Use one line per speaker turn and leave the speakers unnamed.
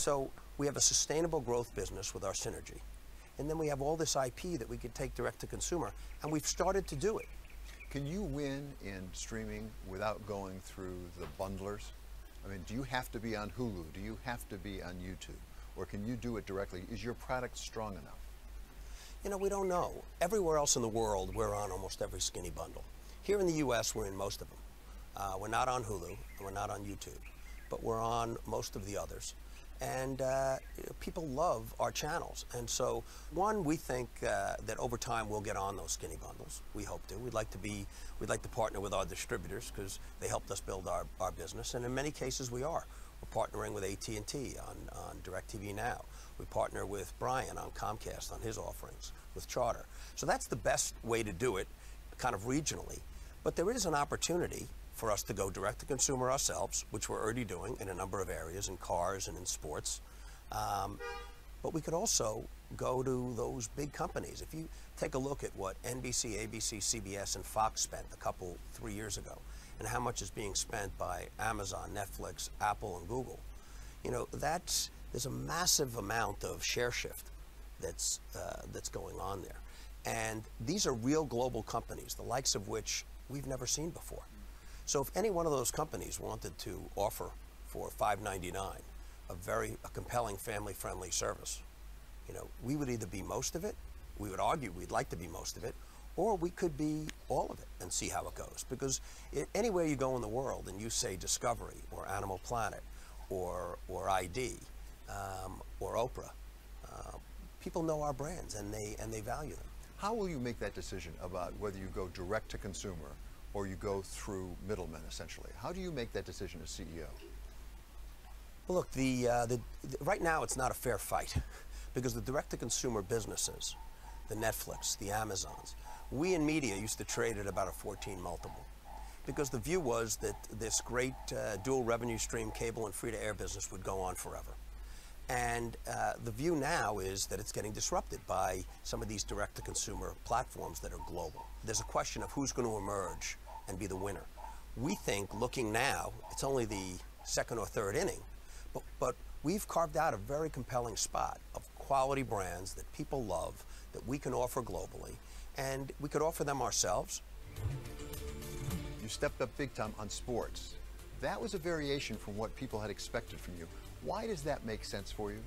So we have a sustainable growth business with our synergy. And then we have all this IP that we could take direct to consumer, and we've started to do it.
Can you win in streaming without going through the bundlers? I mean, do you have to be on Hulu? Do you have to be on YouTube? Or can you do it directly? Is your product strong enough?
You know, we don't know. Everywhere else in the world, we're on almost every skinny bundle. Here in the US, we're in most of them. We're not on Hulu, and we're not on YouTube, but we're on most of the others. And people love our channels. And so, one, we think that over time we'll get on those skinny bundles. We hope to. We'd like to partner with our distributors because they helped us build our business. And in many cases we are. We're partnering with AT&T on DirecTV Now. We partner with Brian on Comcast on his offerings, with Charter. So that's the best way to do it, kind of regionally. But there is an opportunity for us to go direct to consumer ourselves, which we're already doing in a number of areas, in cars and in sports. But we could also go to those big companies. If you take a look at what NBC, ABC, CBS, and Fox spent 3 years ago, and how much is being spent by Amazon, Netflix, Apple, and Google, you know, there's a massive amount of share shift that's going on there. And these are real global companies, the likes of which we've never seen before. So if any one of those companies wanted to offer for $5.99 a compelling family-friendly service, you know, we would either be most of it, we would argue we'd like to be most of it, or we could be all of it and see how it goes. Because anywhere you go in the world and you say Discovery or Animal Planet or ID or Oprah, people know our brands and they value them.
How will you make that decision about whether you go direct to consumer or you go through middlemen, essentially? How do you make that decision as CEO?
Well, look, right now it's not a fair fight because the direct-to-consumer businesses, the Netflix, the Amazons, we in media used to trade at about a 14 multiple because the view was that this great dual revenue stream cable and free-to-air business would go on forever. And the view now is that it's getting disrupted by some of these direct-to-consumer platforms that are global. There's a question of who's going to emerge and be the winner. We think, looking now, it's only the second or third inning, but we've carved out a very compelling spot of quality brands that people love, that we can offer globally, and we could offer them ourselves.
You stepped up big time on sports. That was a variation from what people had expected from you. Why does that make sense for you?